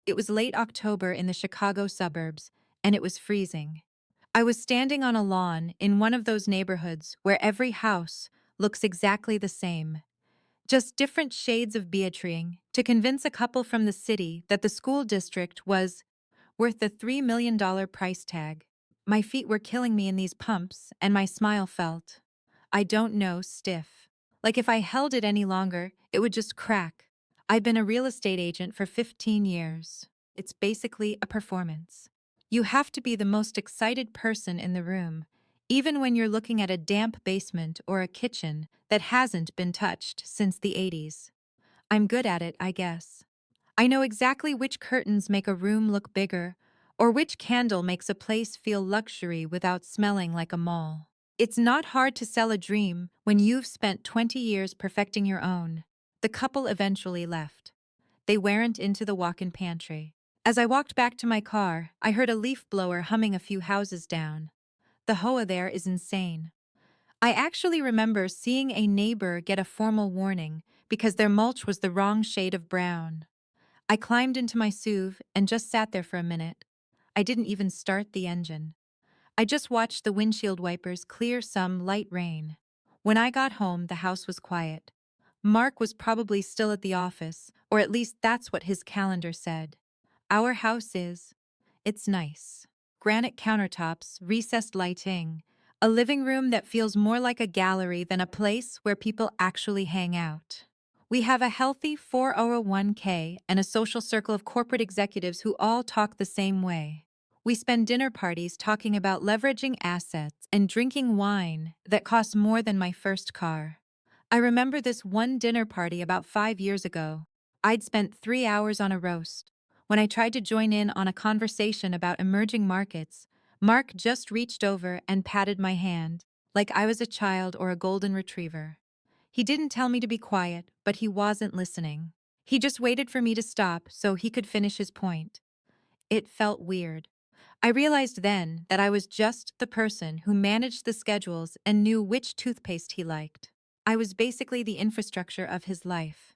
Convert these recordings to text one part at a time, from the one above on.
It was late October in the Chicago suburbs, and it was freezing. I was standing on a lawn in one of those neighborhoods where every house looks exactly the same, just different shades of beatrice, to convince a couple from the city that the school district was worth the $3 million price tag. My feet were killing me in these pumps, and my smile felt, I don't know, stiff. Like if I held it any longer, it would just crack. I've been a real estate agent for 15 years. It's basically a performance. You have to be the most excited person in the room, even when you're looking at a damp basement or a kitchen that hasn't been touched since the 80s. I'm good at it, I guess. I know exactly which curtains make a room look bigger, or which candle makes a place feel luxury without smelling like a mall. It's not hard to sell a dream when you've spent 20 years perfecting your own. The couple eventually left. They weren't into the walk-in pantry. As I walked back to my car, I heard a leaf blower humming a few houses down. The hoa there is insane. I actually remember seeing a neighbor get a formal warning because their mulch was the wrong shade of brown. I climbed into my SUV and just sat there for a minute. I didn't even start the engine. I just watched the windshield wipers clear some light rain. When I got home, the house was quiet. Mark was probably still at the office, or at least that's what his calendar said. Our house is. It's nice. Granite countertops, recessed lighting, a living room that feels more like a gallery than a place where people actually hang out. We have a healthy 401k and a social circle of corporate executives who all talk the same way. We spend dinner parties talking about leveraging assets and drinking wine that costs more than my first car. I remember this one dinner party about 5 years ago. I'd spent 3 hours on a roast. When I tried to join in on a conversation about emerging markets, Mark just reached over and patted my hand, like I was a child or a golden retriever. He didn't tell me to be quiet, but he wasn't listening. He just waited for me to stop so he could finish his point. It felt weird. I realized then that I was just the person who managed the schedules and knew which toothpaste he liked. I was basically the infrastructure of his life.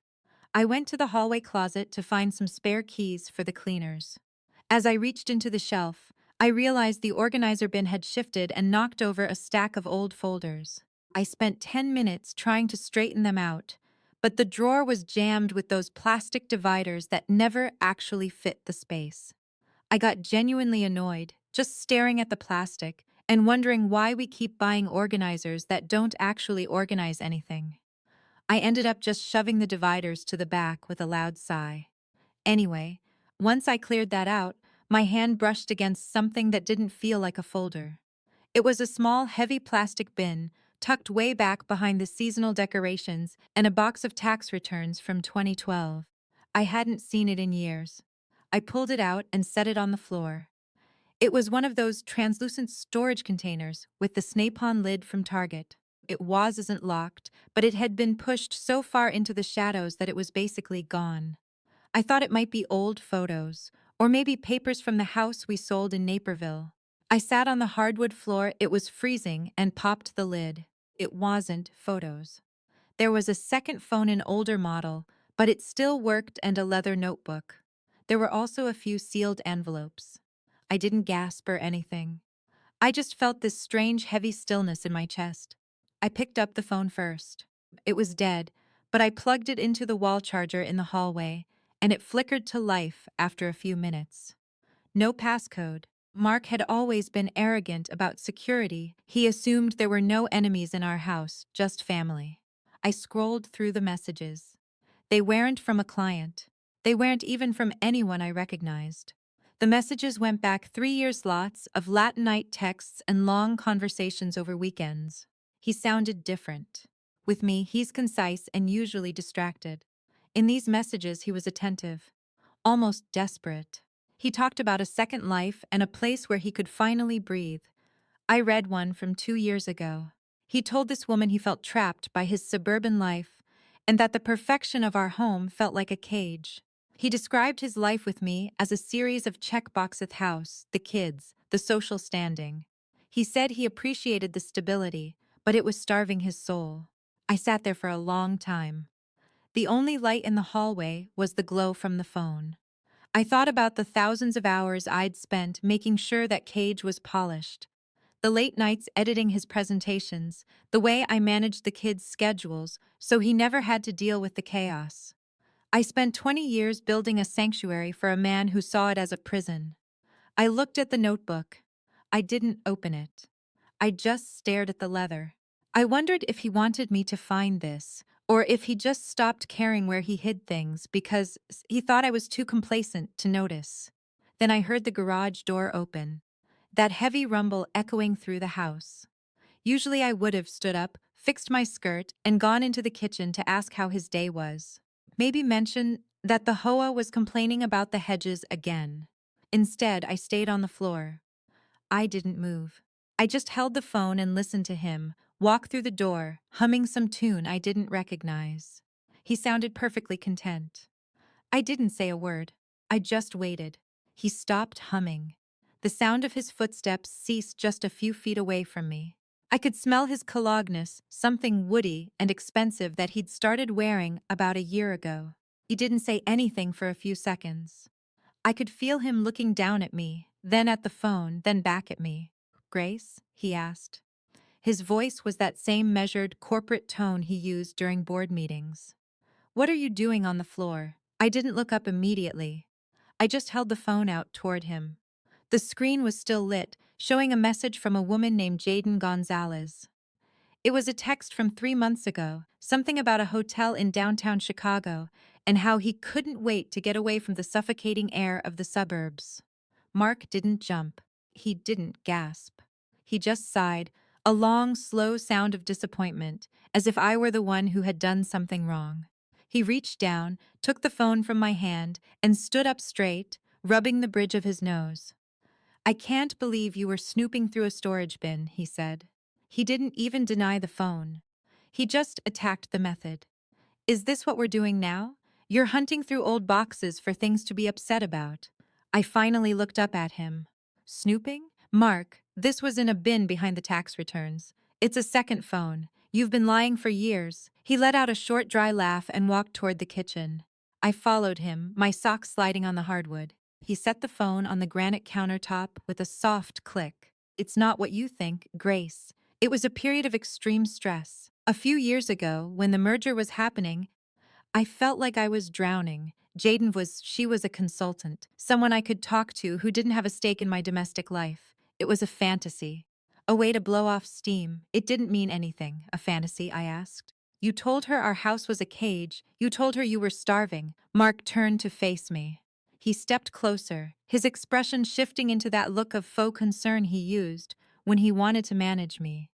I went to the hallway closet to find some spare keys for the cleaners. As I reached into the shelf, I realized the organizer bin had shifted and knocked over a stack of old folders. I spent 10 minutes trying to straighten them out, but the drawer was jammed with those plastic dividers that never actually fit the space. I got genuinely annoyed, just staring at the plastic and wondering why we keep buying organizers that don't actually organize anything. I ended up just shoving the dividers to the back with a loud sigh. Anyway, once I cleared that out, my hand brushed against something that didn't feel like a folder. It was a small, heavy plastic bin, tucked way back behind the seasonal decorations and a box of tax returns from 2012. I hadn't seen it in years. I pulled it out and set it on the floor. It was one of those translucent storage containers with the snap-on lid from Target. It wasn't locked, but it had been pushed so far into the shadows that it was basically gone. I thought it might be old photos, or maybe papers from the house we sold in Naperville. I sat on the hardwood floor, it was freezing, and popped the lid. It wasn't photos. There was a second phone, an older model, but it still worked, and a leather notebook. There were also a few sealed envelopes. I didn't gasp or anything. I just felt this strange heavy stillness in my chest. I picked up the phone first. It was dead, but I plugged it into the wall charger in the hallway, and it flickered to life after a few minutes. No passcode. Mark had always been arrogant about security. He assumed there were no enemies in our house, just family. I scrolled through the messages. They weren't from a client. They weren't even from anyone I recognized. The messages went back 3 years, lots of Latinite texts and long conversations over weekends. He sounded different. With me, he's concise and usually distracted. In these messages, he was attentive, almost desperate. He talked about a second life and a place where he could finally breathe. I read one from 2 years ago. He told this woman he felt trapped by his suburban life and that the perfection of our home felt like a cage. He described his life with me as a series of checkboxes: house, the kids, the social standing. He said he appreciated the stability, but it was starving his soul. I sat there for a long time. The only light in the hallway was the glow from the phone. I thought about the thousands of hours I'd spent making sure that Cage was polished. The late nights editing his presentations, the way I managed the kids' schedules so he never had to deal with the chaos. I spent 20 years building a sanctuary for a man who saw it as a prison. I looked at the notebook. I didn't open it. I just stared at the leather. I wondered if he wanted me to find this, or if he just stopped caring where he hid things because he thought I was too complacent to notice. Then I heard the garage door open, that heavy rumble echoing through the house. Usually I would have stood up, fixed my skirt, and gone into the kitchen to ask how his day was. Maybe mention that the Hoa was complaining about the hedges again. Instead, I stayed on the floor. I didn't move. I just held the phone and listened to him walk through the door, humming some tune I didn't recognize. He sounded perfectly content. I didn't say a word. I just waited. He stopped humming. The sound of his footsteps ceased just a few feet away from me. I could smell his colognus, something woody and expensive that he'd started wearing about a year ago. He didn't say anything for a few seconds. I could feel him looking down at me, then at the phone, then back at me. "Grace?" he asked. His voice was that same measured, corporate tone he used during board meetings. "What are you doing on the floor?" I didn't look up immediately. I just held the phone out toward him. The screen was still lit, showing a message from a woman named Jaden Gonzalez. It was a text from 3 months ago, something about a hotel in downtown Chicago, and how he couldn't wait to get away from the suffocating air of the suburbs. Mark didn't jump. He didn't gasp. He just sighed, a long, slow sound of disappointment, as if I were the one who had done something wrong. He reached down, took the phone from my hand, and stood up straight, rubbing the bridge of his nose. "I can't believe you were snooping through a storage bin," he said. He didn't even deny the phone. He just attacked the method. "Is this what we're doing now? You're hunting through old boxes for things to be upset about." I finally looked up at him. "Snooping? Mark, this was in a bin behind the tax returns. It's a second phone. You've been lying for years." He let out a short, dry laugh and walked toward the kitchen. I followed him, my socks sliding on the hardwood. He set the phone on the granite countertop with a soft click. "It's not what you think, Grace." It was a period of extreme stress. A few years ago, when the merger was happening, I felt like I was drowning. She was a consultant, someone I could talk to who didn't have a stake in my domestic life. It was a fantasy. A way to blow off steam. It didn't mean anything, a fantasy, I asked. "You told her our house was a cage. You told her you were starving." Mark turned to face me. He stepped closer, his expression shifting into that look of faux concern he used when he wanted to manage me.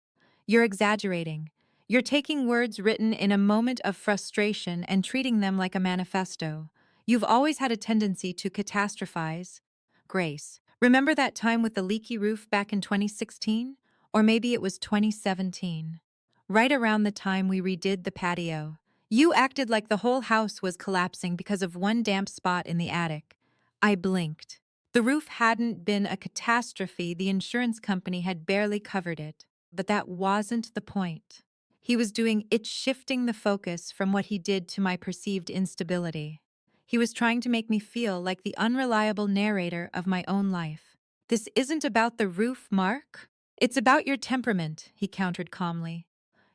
"You're exaggerating. You're taking words written in a moment of frustration and treating them like a manifesto. You've always had a tendency to catastrophize." "Grace, remember that time with the leaky roof back in 2016? Or maybe it was 2017. Right around the time we redid the patio. You acted like the whole house was collapsing because of one damp spot in the attic." I blinked. The roof hadn't been a catastrophe, the insurance company had barely covered it. But that wasn't the point. He was doing it, shifting the focus from what he did to my perceived instability. He was trying to make me feel like the unreliable narrator of my own life. "This isn't about the roof, Mark. It's about your temperament," he countered calmly.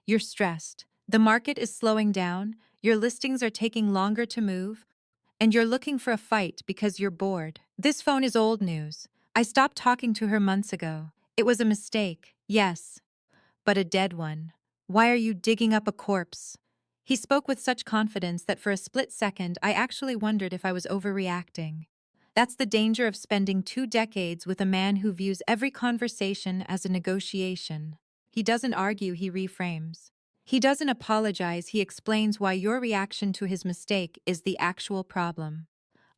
"You're stressed. The market is slowing down, your listings are taking longer to move, and you're looking for a fight because you're bored. This phone is old news. I stopped talking to her months ago. It was a mistake, yes, but a dead one. Why are you digging up a corpse?" He spoke with such confidence that for a split second I actually wondered if I was overreacting. That's the danger of spending 2 decades with a man who views every conversation as a negotiation. He doesn't argue, he reframes. He doesn't apologize, he explains why your reaction to his mistake is the actual problem.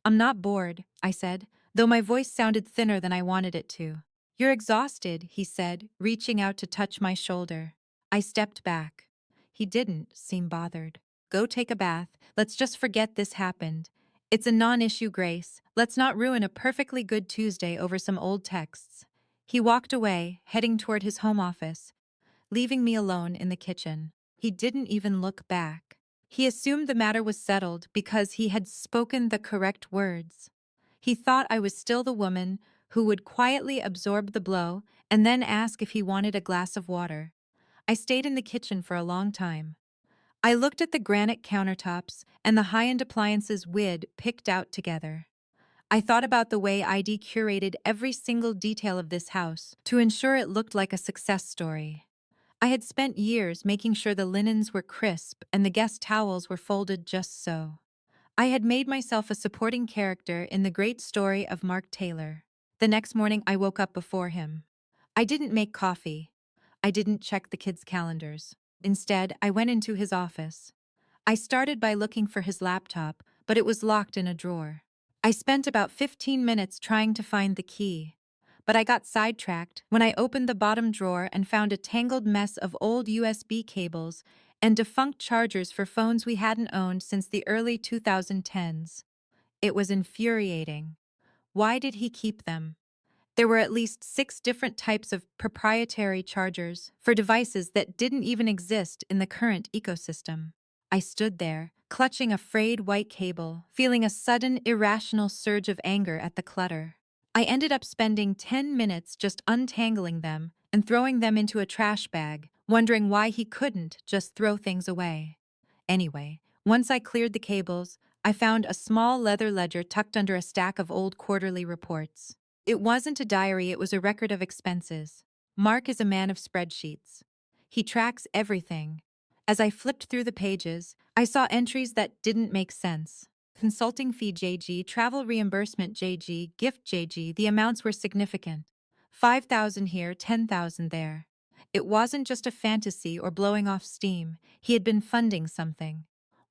"I'm not bored," I said, though my voice sounded thinner than I wanted it to. "You're exhausted," he said, reaching out to touch my shoulder. I stepped back. He didn't seem bothered. "Go take a bath. Let's just forget this happened. It's a non-issue, Grace. Let's not ruin a perfectly good Tuesday over some old texts." He walked away, heading toward his home office, leaving me alone in the kitchen. He didn't even look back. He assumed the matter was settled because he had spoken the correct words. He thought I was still the woman who would quietly absorb the blow and then ask if he wanted a glass of water. I stayed in the kitchen for a long time. I looked at the granite countertops and the high-end appliances we'd picked out together. I thought about the way ID curated every single detail of this house to ensure it looked like a success story. I had spent years making sure the linens were crisp and the guest towels were folded just so. I had made myself a supporting character in the great story of Mark Taylor. The next morning, I woke up before him. I didn't make coffee. I didn't check the kids' calendars. Instead, I went into his office. I started by looking for his laptop, but it was locked in a drawer. I spent about 15 minutes trying to find the key, but I got sidetracked when I opened the bottom drawer and found a tangled mess of old USB cables and defunct chargers for phones we hadn't owned since the early 2010s. It was infuriating. Why did he keep them? There were at least 6 different types of proprietary chargers for devices that didn't even exist in the current ecosystem. I stood there, clutching a frayed white cable, feeling a sudden, irrational surge of anger at the clutter. I ended up spending 10 minutes just untangling them and throwing them into a trash bag, wondering why he couldn't just throw things away. Anyway, once I cleared the cables, I found a small leather ledger tucked under a stack of old quarterly reports. It wasn't a diary, it was a record of expenses. Mark is a man of spreadsheets. He tracks everything. As I flipped through the pages, I saw entries that didn't make sense. Consulting fee JG, travel reimbursement JG, gift JG, the amounts were significant. 5,000 here, 10,000 there. It wasn't just a fantasy or blowing off steam, he had been funding something.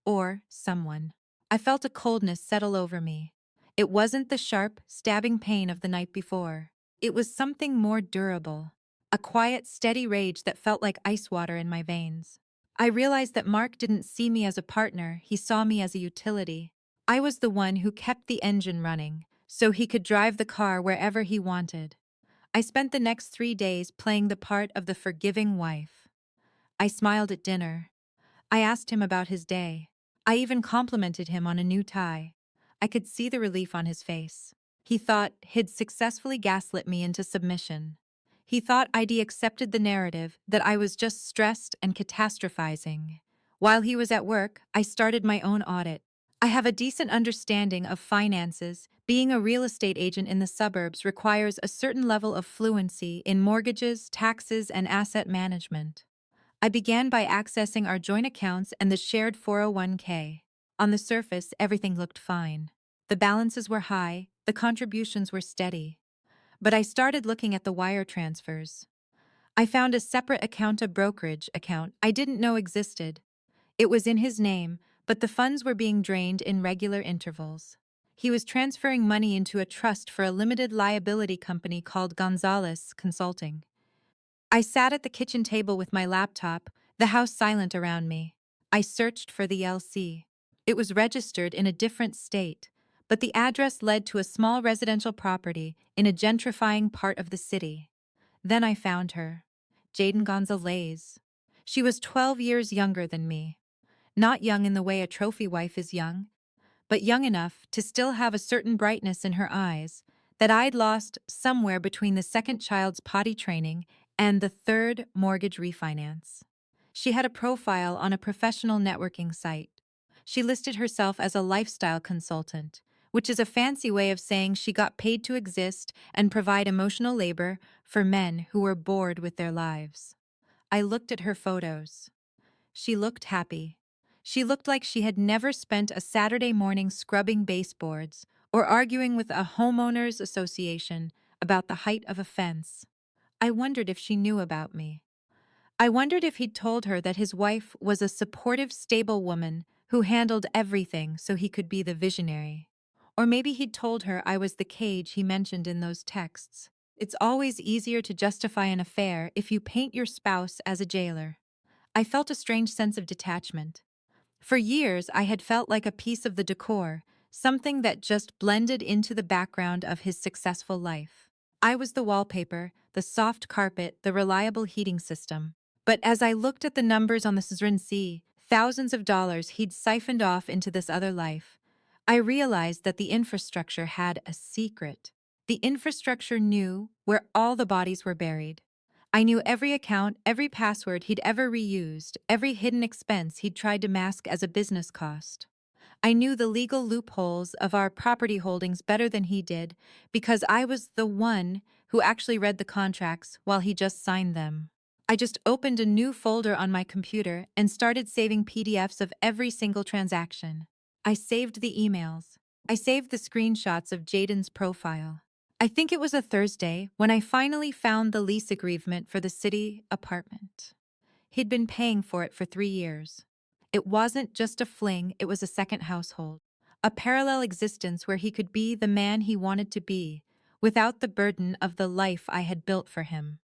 Or someone. I felt a coldness settle over me. It wasn't the sharp, stabbing pain of the night before. It was something more durable. A quiet, steady rage that felt like ice water in my veins. I realized that Mark didn't see me as a partner, he saw me as a utility. I was the one who kept the engine running, so he could drive the car wherever he wanted. I spent the next 3 days playing the part of the forgiving wife. I smiled at dinner. I asked him about his day. I even complimented him on a new tie. I could see the relief on his face. He thought he'd successfully gaslit me into submission. He thought I'd accepted the narrative that I was just stressed and catastrophizing. While he was at work, I started my own audit. I have a decent understanding of finances. Being a real estate agent in the suburbs requires a certain level of fluency in mortgages, taxes, and asset management. I began by accessing our joint accounts and the shared 401k. On the surface, everything looked fine. The balances were high, the contributions were steady. But I started looking at the wire transfers. I found a separate account, a brokerage account I didn't know existed. It was in his name, but the funds were being drained in regular intervals. He was transferring money into a trust for a limited liability company called Gonzalez Consulting. I sat at the kitchen table with my laptop, the house silent around me. I searched for the LC. It was registered in a different state, but the address led to a small residential property in a gentrifying part of the city. Then I found her. Jaden Gonzalez. She was 12 years younger than me. Not young in the way a trophy wife is young, but young enough to still have a certain brightness in her eyes that I'd lost somewhere between the second child's potty training and the third mortgage refinance. She had a profile on a professional networking site. She listed herself as a lifestyle consultant, which is a fancy way of saying she got paid to exist and provide emotional labor for men who were bored with their lives. I looked at her photos. She looked happy. She looked like she had never spent a Saturday morning scrubbing baseboards or arguing with a homeowners association about the height of a fence. I wondered if she knew about me. I wondered if he'd told her that his wife was a supportive, stable woman who handled everything so he could be the visionary. Or maybe he'd told her I was the cage he mentioned in those texts. It's always easier to justify an affair if you paint your spouse as a jailer. I felt a strange sense of detachment. For years, I had felt like a piece of the decor, something that just blended into the background of his successful life. I was the wallpaper, the soft carpet, the reliable heating system. But as I looked at the numbers on the Suzerain Sea, thousands of dollars he'd siphoned off into this other life, I realized that the infrastructure had a secret. The infrastructure knew where all the bodies were buried. I knew every account, every password he'd ever reused, every hidden expense he'd tried to mask as a business cost. I knew the legal loopholes of our property holdings better than he did because I was the one who actually read the contracts while he just signed them. I just opened a new folder on my computer and started saving PDFs of every single transaction. I saved the emails. I saved the screenshots of Jaden's profile. I think it was a Thursday when I finally found the lease agreement for the city apartment. He'd been paying for it for 3 years. It wasn't just a fling, it was a second household. A parallel existence where he could be the man he wanted to be, without the burden of the life I had built for him.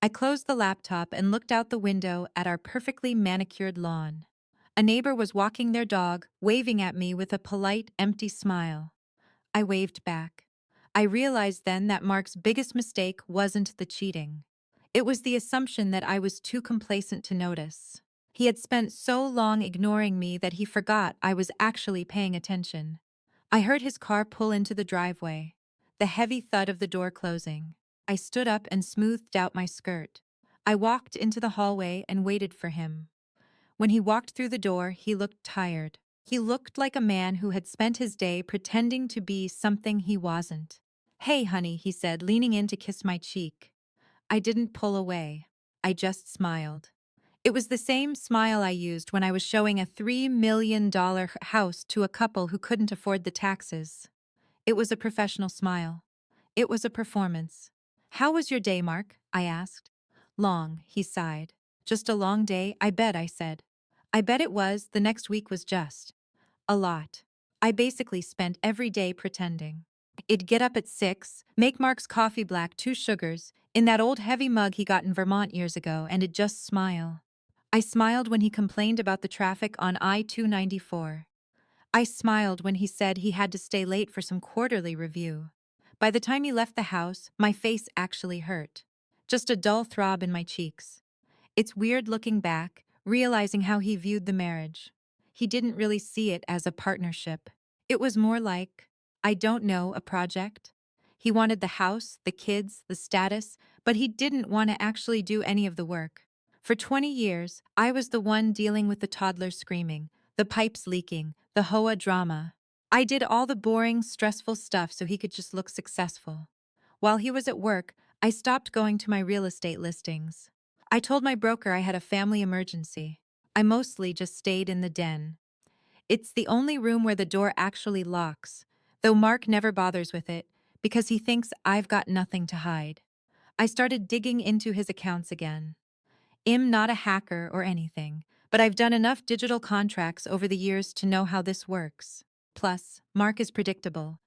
I closed the laptop and looked out the window at our perfectly manicured lawn. A neighbor was walking their dog, waving at me with a polite, empty smile. I waved back. I realized then that Mark's biggest mistake wasn't the cheating. It was the assumption that I was too complacent to notice. He had spent so long ignoring me that he forgot I was actually paying attention. I heard his car pull into the driveway, the heavy thud of the door closing. I stood up and smoothed out my skirt. I walked into the hallway and waited for him. When he walked through the door, he looked tired. He looked like a man who had spent his day pretending to be something he wasn't. "Hey, honey," he said, leaning in to kiss my cheek. I didn't pull away. I just smiled. It was the same smile I used when I was showing a $3 million house to a couple who couldn't afford the taxes. It was a professional smile. It was a performance. "How was your day, Mark?" I asked. "Long," he sighed. "Just a long day, I bet," I said. "I bet it was. The next week was just a lot." I basically spent every day pretending. I'd get up at 6, make Mark's coffee black, 2 sugars, in that old heavy mug he got in Vermont years ago, and it'd just smile. I smiled when he complained about the traffic on I-294. I smiled when he said he had to stay late for some quarterly review. By the time he left the house, my face actually hurt. Just a dull throb in my cheeks. It's weird looking back, realizing how he viewed the marriage. He didn't really see it as a partnership. It was more like, I don't know, a project. He wanted the house, the kids, the status, but he didn't want to actually do any of the work. For 20 years, I was the one dealing with the toddler screaming, the pipes leaking, the HOA drama. I did all the boring, stressful stuff so he could just look successful. While he was at work, I stopped going to my real estate listings. I told my broker I had a family emergency. I mostly just stayed in the den. It's the only room where the door actually locks, though Mark never bothers with it because he thinks I've got nothing to hide. I started digging into his accounts again. I'm not a hacker or anything, but I've done enough digital contracts over the years to know how this works. Plus, Mark is predictable.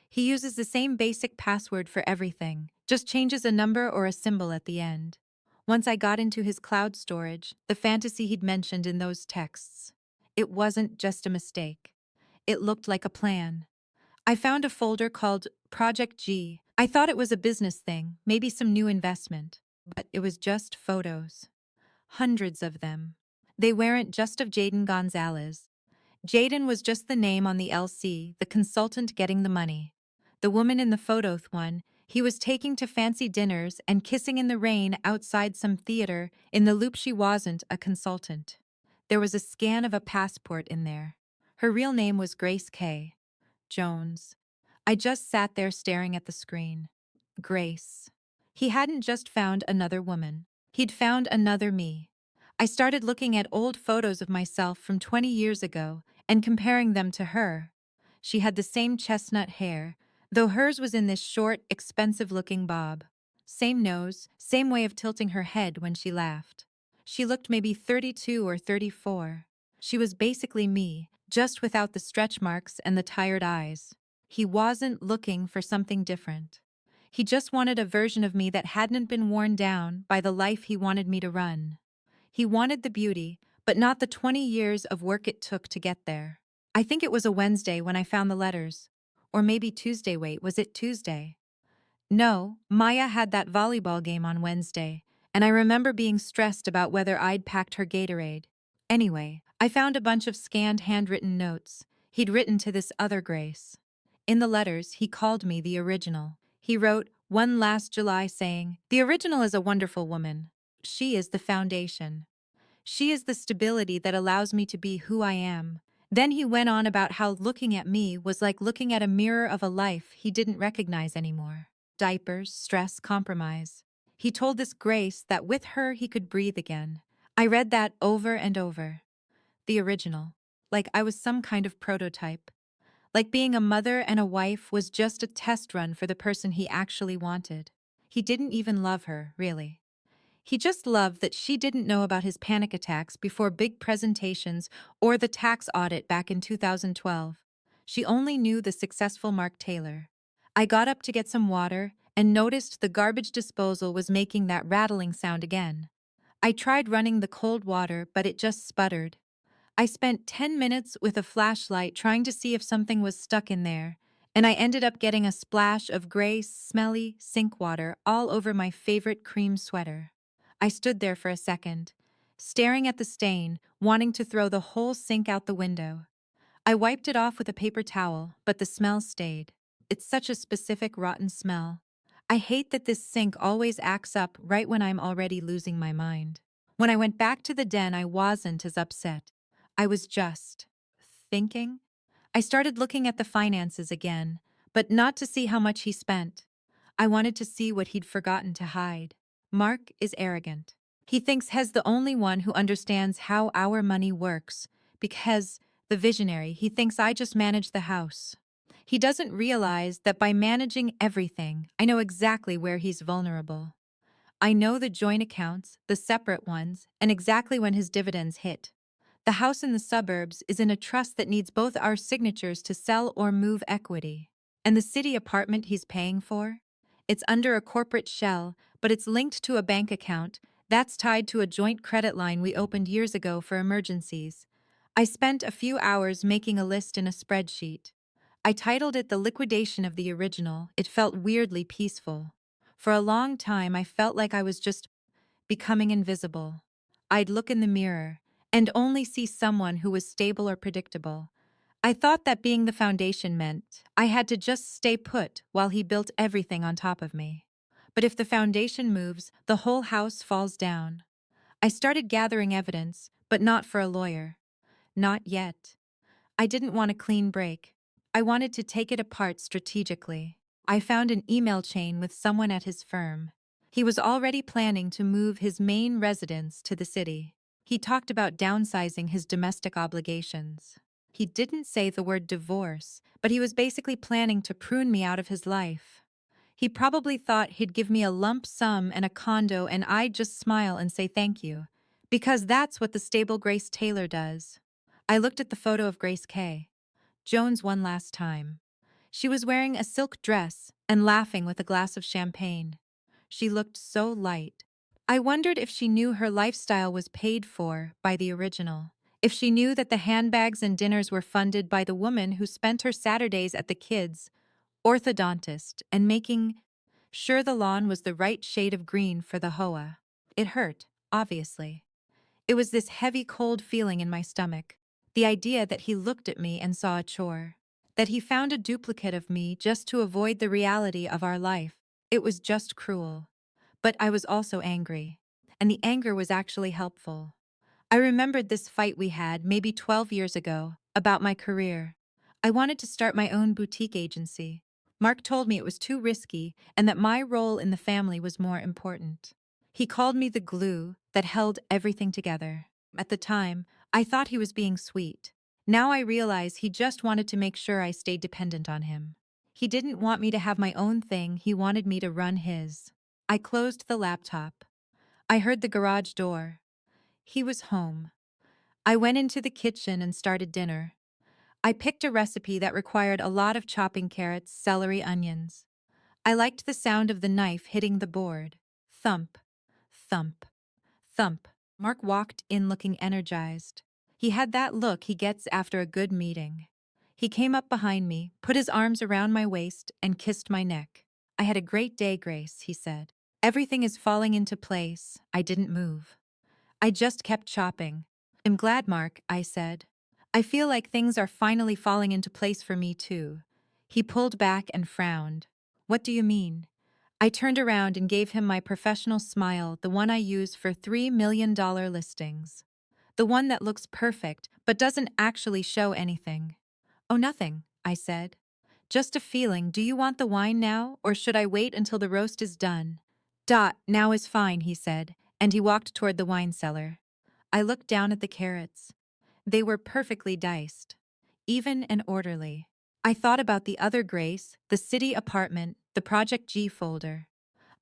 He uses the same basic password for everything, just changes a number or a symbol at the end. Once I got into his cloud storage, the fantasy he'd mentioned in those texts, it wasn't just a mistake. It looked like a plan. I found a folder called Project G. I thought it was a business thing, maybe some new investment, but it was just photos. Hundreds of them. They weren't just of Jaden Gonzalez. Jaden was just the name on the LC, the consultant getting the money. The woman in the photo one, he was taking to fancy dinners and kissing in the rain outside some theater in the loop. She wasn't a consultant. There was a scan of a passport in there. Her real name was Grace K. Jones. I just sat there staring at the screen. Grace. He hadn't just found another woman. He'd found another me. I started looking at old photos of myself from 20 years ago and comparing them to her. She had the same chestnut hair, though hers was in this short, expensive-looking bob. Same nose, same way of tilting her head when she laughed. She looked maybe 32 or 34. She was basically me, just without the stretch marks and the tired eyes. He wasn't looking for something different. He just wanted a version of me that hadn't been worn down by the life he wanted me to run. He wanted the beauty, but not the 20 years of work it took to get there. I think it was a Wednesday when I found the letters. Or maybe Tuesday. Wait, was it Tuesday? No, Maya had that volleyball game on Wednesday, and I remember being stressed about whether I'd packed her Gatorade. Anyway, I found a bunch of scanned handwritten notes. he'd written to this other Grace. In the letters, he called me the original. He wrote one last July saying, "The original is a wonderful woman. She is the foundation. She is the stability that allows me to be who I am." Then he went on about how looking at me was like looking at a mirror of a life he didn't recognize anymore. Diapers, stress, compromise. He told this Grace that with her he could breathe again. I read that over and over. The original. Like I was some kind of prototype. Like being a mother and a wife was just a test run for the person he actually wanted. He didn't even love her, really. He just loved that she didn't know about his panic attacks before big presentations or the tax audit back in 2012. She only knew the successful Mark Taylor. I got up to get some water and noticed the garbage disposal was making that rattling sound again. I tried running the cold water, but it just sputtered. I spent 10 minutes with a flashlight trying to see if something was stuck in there, and I ended up getting a splash of gray, smelly sink water all over my favorite cream sweater. I stood there for a second, staring at the stain, wanting to throw the whole sink out the window. I wiped it off with a paper towel, but the smell stayed. It's such a specific rotten smell. I hate that this sink always acts up right when I'm already losing my mind. When I went back to the den, I wasn't as upset. I was just thinking. I started looking at the finances again, but not to see how much he spent. I wanted to see what he'd forgotten to hide. Mark is arrogant. He thinks he's the only one who understands how our money works, because, the visionary, he thinks I just manage the house. He doesn't realize that by managing everything, I know exactly where he's vulnerable. I know the joint accounts, the separate ones, and exactly when his dividends hit. The house in the suburbs is in a trust that needs both our signatures to sell or move equity. And the city apartment he's paying for? It's under a corporate shell, but it's linked to a bank account that's tied to a joint credit line we opened years ago for emergencies. I spent a few hours making a list in a spreadsheet. I titled it The Liquidation of the Original. It felt weirdly peaceful. For a long time, I felt like I was just becoming invisible. I'd look in the mirror and only see someone who was stable or predictable. I thought that being the foundation meant I had to just stay put while he built everything on top of me. But if the foundation moves, the whole house falls down. I started gathering evidence, but not for a lawyer. Not yet. I didn't want a clean break. I wanted to take it apart strategically. I found an email chain with someone at his firm. He was already planning to move his main residence to the city. He talked about downsizing his domestic obligations. He didn't say the word divorce, but he was basically planning to prune me out of his life. He probably thought he'd give me a lump sum and a condo and I'd just smile and say thank you. Because that's what the stable Grace Taylor does. I looked at the photo of Grace K. Jones one last time. She was wearing a silk dress and laughing with a glass of champagne. She looked so light. I wondered if she knew her lifestyle was paid for by the original. If she knew that the handbags and dinners were funded by the woman who spent her Saturdays at the kids' orthodontist and making sure the lawn was the right shade of green for the hoa. It hurt, obviously. It was this heavy, cold feeling in my stomach. The idea that he looked at me and saw a chore. That he found a duplicate of me just to avoid the reality of our life. It was just cruel. But I was also angry. And the anger was actually helpful. I remembered this fight we had maybe 12 years ago about my career. I wanted to start my own boutique agency. Mark told me it was too risky and that my role in the family was more important. He called me the glue that held everything together. At the time, I thought he was being sweet. Now I realize he just wanted to make sure I stayed dependent on him. He didn't want me to have my own thing, he wanted me to run his. I closed the laptop. I heard the garage door. He was home. I went into the kitchen and started dinner. I picked a recipe that required a lot of chopping carrots, celery, onions. I liked the sound of the knife hitting the board. Thump, thump, thump. Mark walked in looking energized. He had that look he gets after a good meeting. He came up behind me, put his arms around my waist, and kissed my neck. "I had a great day, Grace," he said. "Everything is falling into place." I didn't move. I just kept chopping. "I'm glad, Mark," I said. I feel like things are finally falling into place for me too. He pulled back and frowned. What do you mean? I turned around and gave him my professional smile, the one I use for $3 million listings. The one that looks perfect but doesn't actually show anything. Oh, nothing, I said. Just a feeling. Do you want the wine now, or should I wait until the roast is done? Now is fine, he said, and he walked toward the wine cellar. I looked down at the carrots. They were perfectly diced, even and orderly. I thought about the other Grace, the city apartment, the Project G folder.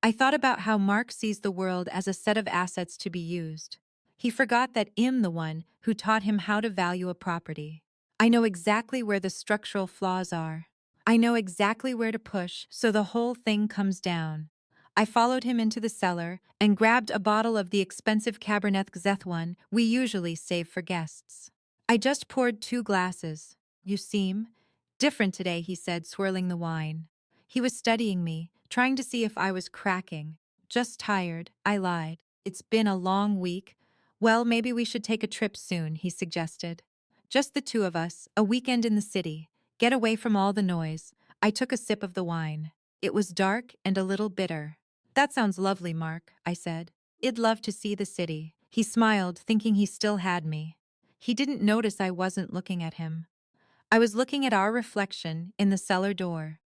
I thought about how Mark sees the world as a set of assets to be used. He forgot that I'm the one who taught him how to value a property. I know exactly where the structural flaws are. I know exactly where to push so the whole thing comes down. I followed him into the cellar and grabbed a bottle of the expensive Cabernet Sauvignon we usually save for guests. I just poured 2 glasses. You seem different today, he said, swirling the wine. He was studying me, trying to see if I was cracking. Just tired, I lied. It's been a long week. Well, maybe we should take a trip soon, he suggested. Just the two of us, a weekend in the city. Get away from all the noise. I took a sip of the wine. It was dark and a little bitter. That sounds lovely, Mark, I said. I'd love to see the city. He smiled, thinking he still had me. He didn't notice I wasn't looking at him. I was looking at our reflection in the cellar door,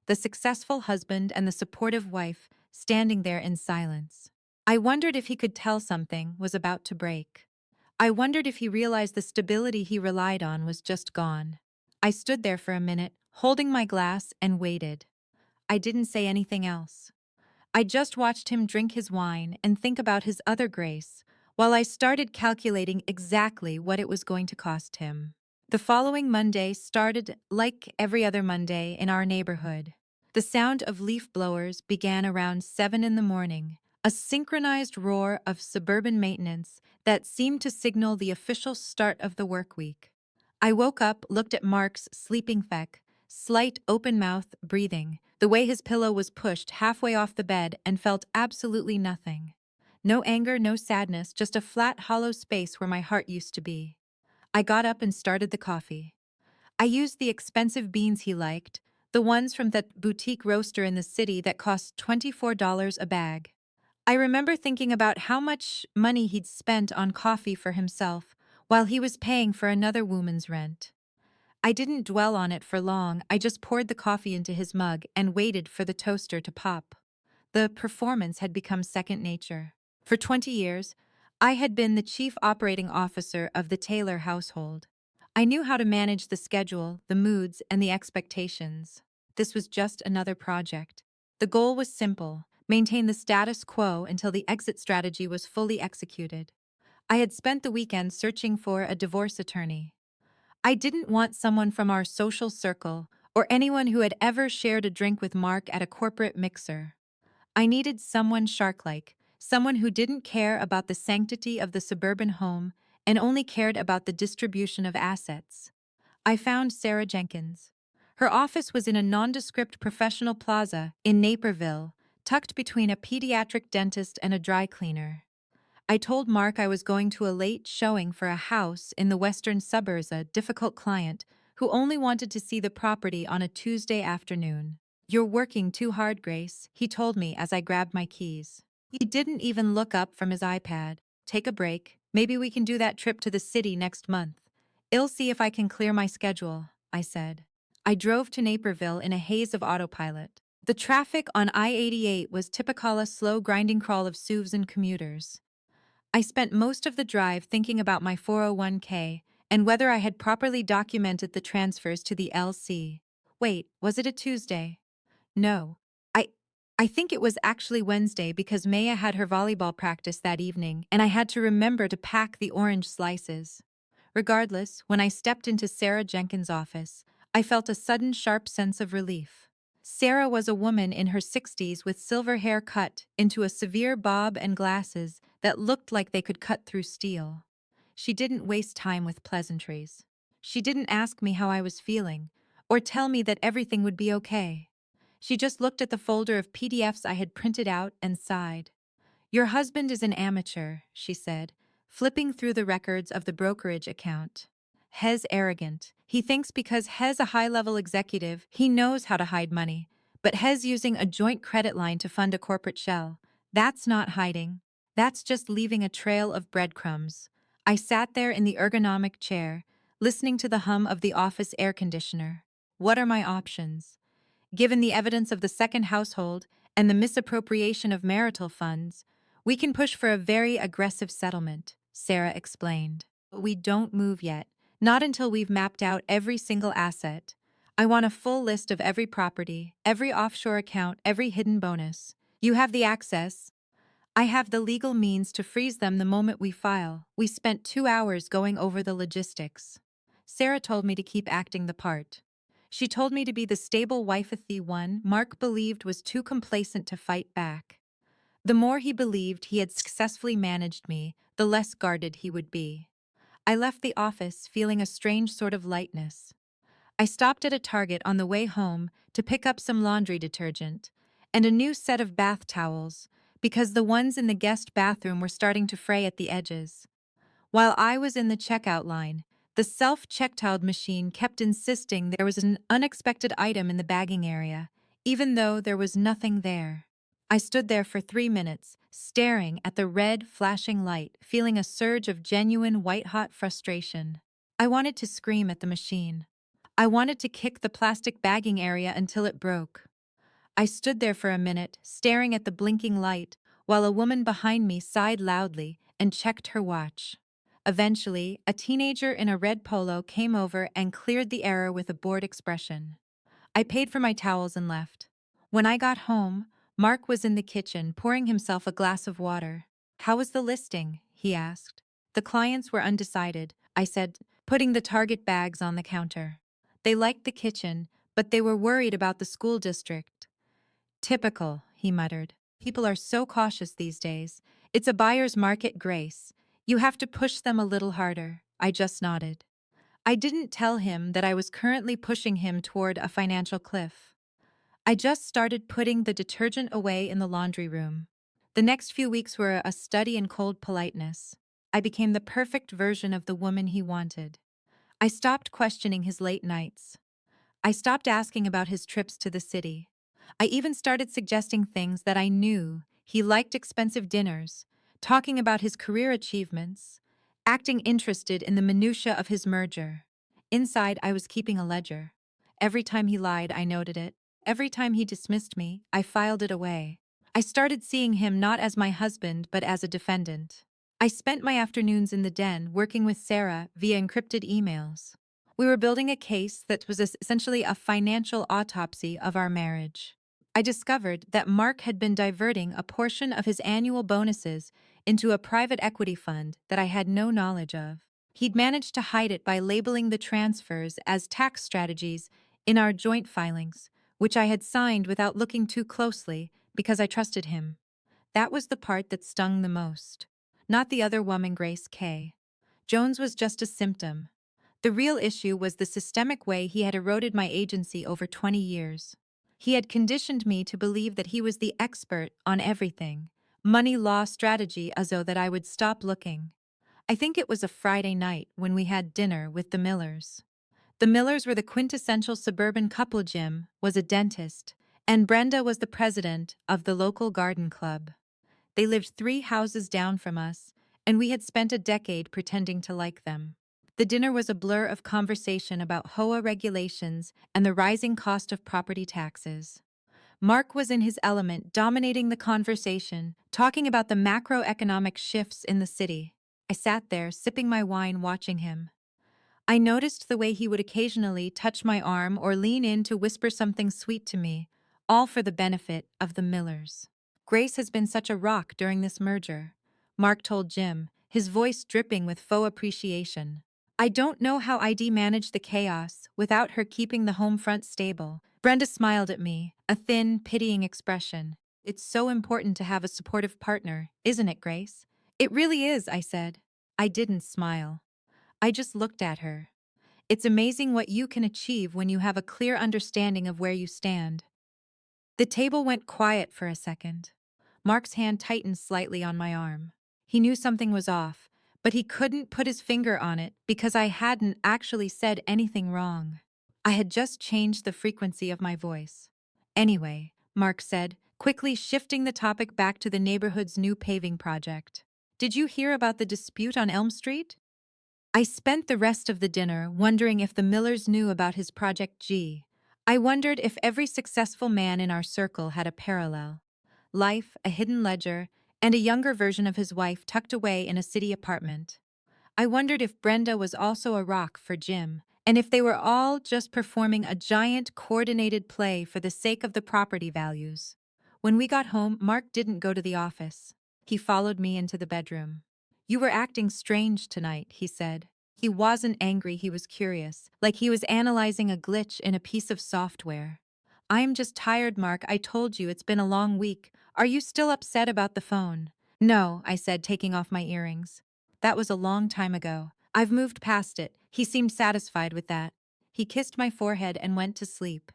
the successful husband and the supportive wife standing there in silence. I wondered if he could tell something was about to break. I wondered if he realized the stability he relied on was just gone. I stood there for a minute, holding my glass, and waited. I didn't say anything else. I just watched him drink his wine and think about his other Grace, while I started calculating exactly what it was going to cost him. The following Monday started like every other Monday in our neighborhood. The sound of leaf blowers began around 7 in the morning, a synchronized roar of suburban maintenance that seemed to signal the official start of the work week. I woke up, looked at Mark's sleeping feck, slight open-mouth breathing, the way his pillow was pushed halfway off the bed, and felt absolutely nothing. No anger, no sadness, just a flat, hollow space where my heart used to be. I got up and started the coffee. I used the expensive beans he liked, the ones from that boutique roaster in the city that cost $24 a bag. I remember thinking about how much money he'd spent on coffee for himself while he was paying for another woman's rent. I didn't dwell on it for long. I just poured the coffee into his mug and waited for the toaster to pop. The performance had become second nature. For 20 years, I had been the chief operating officer of the Taylor household. I knew how to manage the schedule, the moods, and the expectations. This was just another project. The goal was simple: maintain the status quo until the exit strategy was fully executed. I had spent the weekend searching for a divorce attorney. I didn't want someone from our social circle or anyone who had ever shared a drink with Mark at a corporate mixer. I needed someone shark-like, someone who didn't care about the sanctity of the suburban home and only cared about the distribution of assets. I found Sarah Jenkins. Her office was in a nondescript professional plaza in Naperville, tucked between a pediatric dentist and a dry cleaner. I told Mark I was going to a late showing for a house in the western suburbs, a difficult client who only wanted to see the property on a Tuesday afternoon. "You're working too hard, Grace," he told me as I grabbed my keys. He didn't even look up from his iPad. "Take a break. Maybe we can do that trip to the city next month. I'll see if I can clear my schedule," I said. I drove to Naperville in a haze of autopilot. The traffic on I-88 was typical, a slow grinding crawl of SUVs and commuters. I spent most of the drive thinking about my 401k and whether I had properly documented the transfers to the LC. Wait, was it a Tuesday? No. I I think it was actually Wednesday because Maya had her volleyball practice that evening and I had to remember to pack the orange slices. Regardless, when I stepped into Sarah Jenkins' office, I felt a sudden sharp sense of relief. Sarah was a woman in her 60s with silver hair cut into a severe bob and glasses that looked like they could cut through steel. She didn't waste time with pleasantries. She didn't ask me how I was feeling, or tell me that everything would be okay. She just looked at the folder of PDFs I had printed out and sighed. "Your husband is an amateur," she said, flipping through the records of the brokerage account. Hez arrogant. He thinks because Hez a high-level executive, he knows how to hide money. But Hez using a joint credit line to fund a corporate shell. That's not hiding. That's just leaving a trail of breadcrumbs. I sat there in the ergonomic chair, listening to the hum of the office air conditioner. What are my options? Given the evidence of the second household and the misappropriation of marital funds, we can push for a very aggressive settlement, Sarah explained. But we don't move yet, not until we've mapped out every single asset. I want a full list of every property, every offshore account, every hidden bonus. You have the access. I have the legal means to freeze them the moment we file. We spent 2 hours going over the logistics. Sarah told me to keep acting the part. She told me to be the stable wifey one Mark believed was too complacent to fight back. The more he believed he had successfully managed me, the less guarded he would be. I left the office feeling a strange sort of lightness. I stopped at a Target on the way home to pick up some laundry detergent and a new set of bath towels because the ones in the guest bathroom were starting to fray at the edges. While I was in the checkout line, the self-checkout machine kept insisting there was an unexpected item in the bagging area, even though there was nothing there. I stood there for 3 minutes, staring at the red, flashing light, feeling a surge of genuine white-hot frustration. I wanted to scream at the machine. I wanted to kick the plastic bagging area until it broke. I stood there for a minute, staring at the blinking light, while a woman behind me sighed loudly and checked her watch. Eventually, a teenager in a red polo came over and cleared the error with a bored expression. I paid for my towels and left. When I got home, Mark was in the kitchen pouring himself a glass of water. "How was the listing?" he asked. "The clients were undecided," I said, putting the Target bags on the counter. "They liked the kitchen, but they were worried about the school district." "Typical," he muttered. "People are so cautious these days. It's a buyer's market, Grace. You have to push them a little harder." I just nodded. I didn't tell him that I was currently pushing him toward a financial cliff. I just started putting the detergent away in the laundry room. The next few weeks were a study in cold politeness. I became the perfect version of the woman he wanted. I stopped questioning his late nights. I stopped asking about his trips to the city. I even started suggesting things that I knew. He liked expensive dinners, talking about his career achievements, acting interested in the minutiae of his merger. Inside, I was keeping a ledger. Every time he lied, I noted it. Every time he dismissed me, I filed it away. I started seeing him not as my husband, but as a defendant. I spent my afternoons in the den working with Sarah via encrypted emails. We were building a case that was essentially a financial autopsy of our marriage. I discovered that Mark had been diverting a portion of his annual bonuses into a private equity fund that I had no knowledge of. He'd managed to hide it by labeling the transfers as tax strategies in our joint filings, which I had signed without looking too closely because I trusted him. That was the part that stung the most. Not the other woman, Grace K. Jones was just a symptom. The real issue was the systemic way he had eroded my agency over 20 years. He had conditioned me to believe that he was the expert on everything, money, law, strategy, as though that I would stop looking. I think it was a Friday night when we had dinner with the Millers. The Millers were the quintessential suburban couple. Jim was a dentist, and Brenda was the president of the local garden club. They lived 3 houses down from us, and we had spent a decade pretending to like them. The dinner was a blur of conversation about HOA regulations and the rising cost of property taxes. Mark was in his element, dominating the conversation, talking about the macroeconomic shifts in the city. I sat there, sipping my wine, watching him. I noticed the way he would occasionally touch my arm or lean in to whisper something sweet to me, all for the benefit of the Millers. "Grace has been such a rock during this merger," Mark told Jim, his voice dripping with faux appreciation. "I don't know how ID managed the chaos without her keeping the home front stable." Brenda smiled at me, a thin, pitying expression. "It's so important to have a supportive partner, isn't it, Grace?" "It really is," I said. I didn't smile. I just looked at her. "It's amazing what you can achieve when you have a clear understanding of where you stand." The table went quiet for a second. Mark's hand tightened slightly on my arm. He knew something was off, But he couldn't put his finger on it because I hadn't actually said anything wrong. I had just changed the frequency of my voice. Anyway, Mark said, quickly shifting the topic back to the neighborhood's new paving project. Did you hear about the dispute on Elm Street? I spent the rest of the dinner wondering if the Millers knew about his Project G. I wondered if every successful man in our circle had a parallel life, a hidden ledger, and a younger version of his wife tucked away in a city apartment. I wondered if Brenda was also a rock for Jim, and if they were all just performing a giant coordinated play for the sake of the property values. When we got home, Mark didn't go to the office. He followed me into the bedroom. You were acting strange tonight, he said. He wasn't angry, he was curious, like he was analyzing a glitch in a piece of software. I'm just tired, Mark. I told you it's been a long week. Are you still upset about the phone? No, I said, taking off my earrings. That was a long time ago. I've moved past it. He seemed satisfied with that. He kissed my forehead and went to sleep.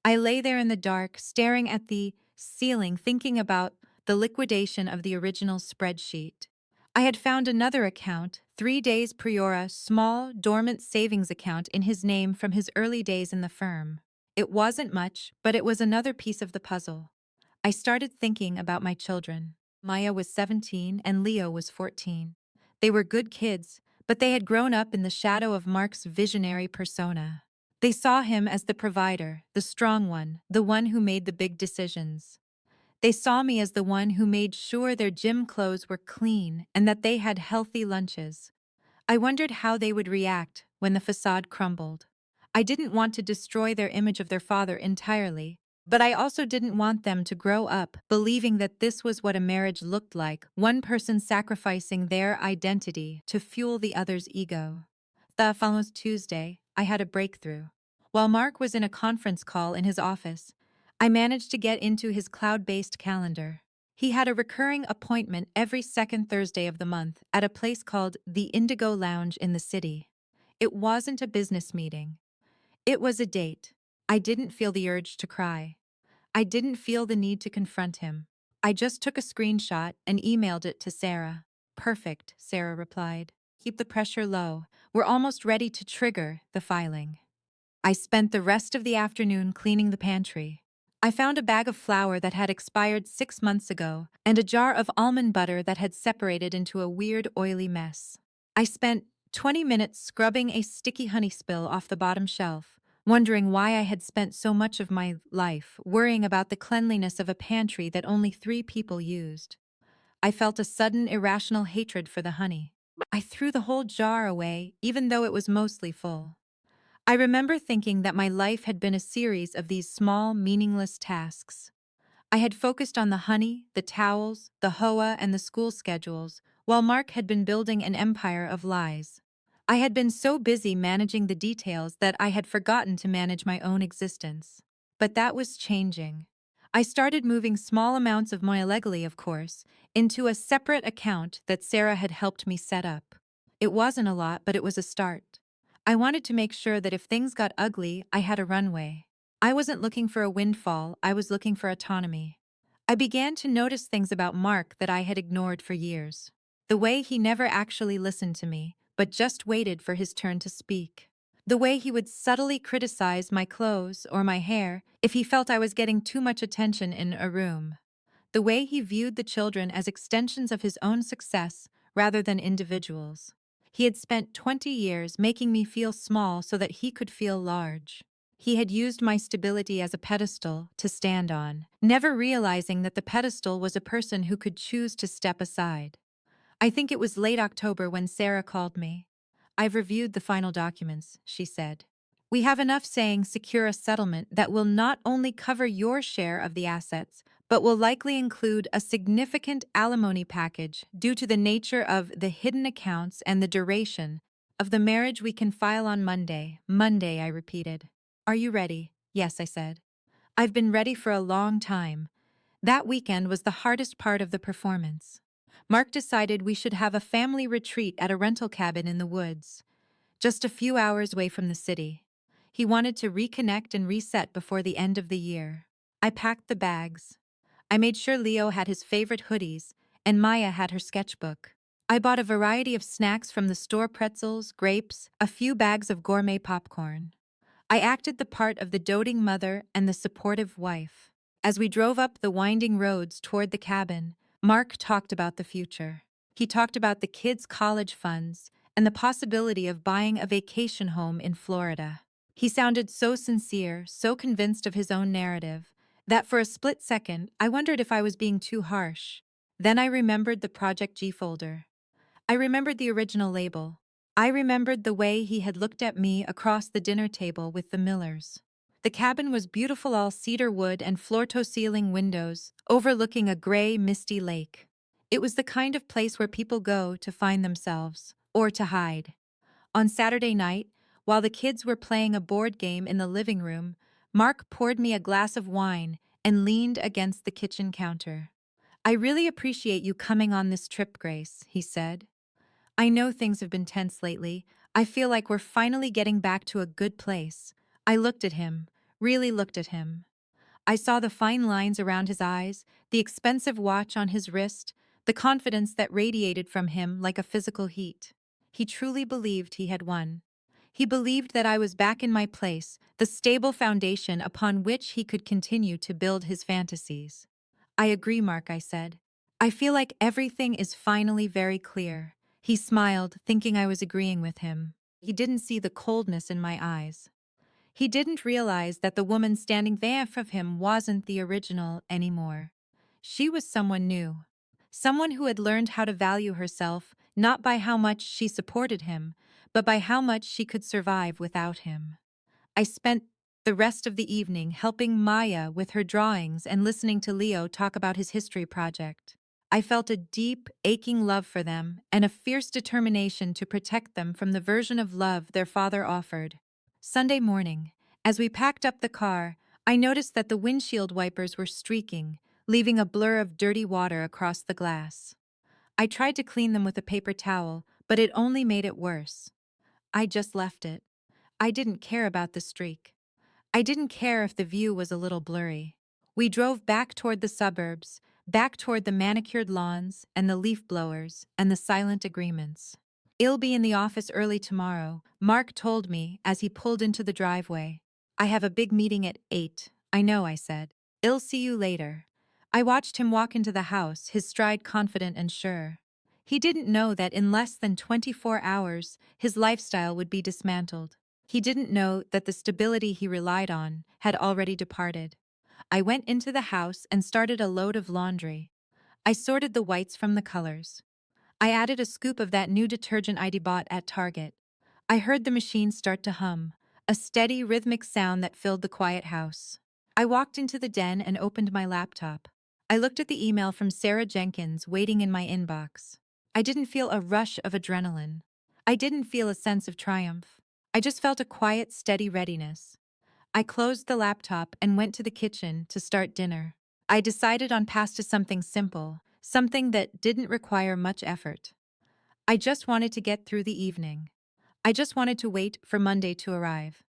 I lay there in the dark, staring at the ceiling, thinking about the liquidation of the original spreadsheet. I had found another account, 3 days prior, small, dormant savings account in his name from his early days in the firm. It wasn't much, but it was another piece of the puzzle. I started thinking about my children. Maya was 17 and Leo was 14. They were good kids, but they had grown up in the shadow of Mark's visionary persona. They saw him as the provider, the strong one, the one who made the big decisions. They saw me as the one who made sure their gym clothes were clean and that they had healthy lunches. I wondered how they would react when the facade crumbled. I didn't want to destroy their image of their father entirely, but I also didn't want them to grow up believing that this was what a marriage looked like, one person sacrificing their identity to fuel the other's ego. The following Tuesday, I had a breakthrough. While Mark was in a conference call in his office, I managed to get into his cloud-based calendar. He had a recurring appointment every second Thursday of the month at a place called the Indigo Lounge in the city. It wasn't a business meeting. It was a date. I didn't feel the urge to cry. I didn't feel the need to confront him. I just took a screenshot and emailed it to Sarah. Perfect, Sarah replied. Keep the pressure low. We're almost ready to trigger the filing. I spent the rest of the afternoon cleaning the pantry. I found a bag of flour that had expired 6 months ago and a jar of almond butter that had separated into a weird oily mess. I spent 20 minutes scrubbing a sticky honey spill off the bottom shelf, wondering why I had spent so much of my life worrying about the cleanliness of a pantry that only 3 people used. I felt a sudden irrational hatred for the honey. I threw the whole jar away, even though it was mostly full. I remember thinking that my life had been a series of these small, meaningless tasks. I had focused on the honey, the towels, the hoa, and the school schedules, while Mark had been building an empire of lies. I had been so busy managing the details that I had forgotten to manage my own existence. But that was changing. I started moving small amounts of my legally, of course, into a separate account that Sarah had helped me set up. It wasn't a lot, but it was a start. I wanted to make sure that if things got ugly, I had a runway. I wasn't looking for a windfall, I was looking for autonomy. I began to notice things about Mark that I had ignored for years. The way he never actually listened to me, but just waited for his turn to speak. The way he would subtly criticize my clothes or my hair if he felt I was getting too much attention in a room. The way he viewed the children as extensions of his own success rather than individuals. He had spent 20 years making me feel small so that he could feel large. He had used my stability as a pedestal to stand on, never realizing that the pedestal was a person who could choose to step aside. I think it was late October when Sarah called me. I've reviewed the final documents, she said. We have enough saying secure a settlement that will not only cover your share of the assets, but will likely include a significant alimony package due to the nature of the hidden accounts and the duration of the marriage. We can file on Monday. Monday, I repeated. Are you ready? Yes, I said. I've been ready for a long time. That weekend was the hardest part of the performance. Mark decided we should have a family retreat at a rental cabin in the woods, just a few hours away from the city. He wanted to reconnect and reset before the end of the year. I packed the bags. I made sure Leo had his favorite hoodies, and Maya had her sketchbook. I bought a variety of snacks from the store: pretzels, grapes, a few bags of gourmet popcorn. I acted the part of the doting mother and the supportive wife. As we drove up the winding roads toward the cabin, Mark talked about the future. He talked about the kids' college funds and the possibility of buying a vacation home in Florida. He sounded so sincere, so convinced of his own narrative, that for a split second I wondered if I was being too harsh. Then I remembered the Project G folder. I remembered the original label. I remembered the way he had looked at me across the dinner table with the Millers. The cabin was beautiful, all cedar wood and floor-to-ceiling windows, overlooking a gray, misty lake. It was the kind of place where people go to find themselves, or to hide. On Saturday night, while the kids were playing a board game in the living room, Mark poured me a glass of wine and leaned against the kitchen counter. "I really appreciate you coming on this trip, Grace," he said. "I know things have been tense lately. I feel like we're finally getting back to a good place." I looked at him, really looked at him. I saw the fine lines around his eyes, the expensive watch on his wrist, the confidence that radiated from him like a physical heat. He truly believed he had won. He believed that I was back in my place, the stable foundation upon which he could continue to build his fantasies. "I agree, Mark," I said. "I feel like everything is finally very clear." He smiled, thinking I was agreeing with him. He didn't see the coldness in my eyes. He didn't realize that the woman standing there of him wasn't the original anymore. She was someone new. Someone who had learned how to value herself, not by how much she supported him, but by how much she could survive without him. I spent the rest of the evening helping Maya with her drawings and listening to Leo talk about his history project. I felt a deep, aching love for them and a fierce determination to protect them from the version of love their father offered. Sunday morning, as we packed up the car, I noticed that the windshield wipers were streaking, leaving a blur of dirty water across the glass. I tried to clean them with a paper towel, but it only made it worse. I just left it. I didn't care about the streak. I didn't care if the view was a little blurry. We drove back toward the suburbs, back toward the manicured lawns and the leaf blowers and the silent agreements. "I'll be in the office early tomorrow," Mark told me as he pulled into the driveway. "I have a big meeting at 8. "I know," I said. "I'll see you later." I watched him walk into the house, his stride confident and sure. He didn't know that in less than 24 hours, his lifestyle would be dismantled. He didn't know that the stability he relied on had already departed. I went into the house and started a load of laundry. I sorted the whites from the colors. I added a scoop of that new detergent I'd bought at Target. I heard the machine start to hum, a steady, rhythmic sound that filled the quiet house. I walked into the den and opened my laptop. I looked at the email from Sarah Jenkins waiting in my inbox. I didn't feel a rush of adrenaline. I didn't feel a sense of triumph. I just felt a quiet, steady readiness. I closed the laptop and went to the kitchen to start dinner. I decided on pasta, something simple, something that didn't require much effort. I just wanted to get through the evening. I just wanted to wait for Monday to arrive.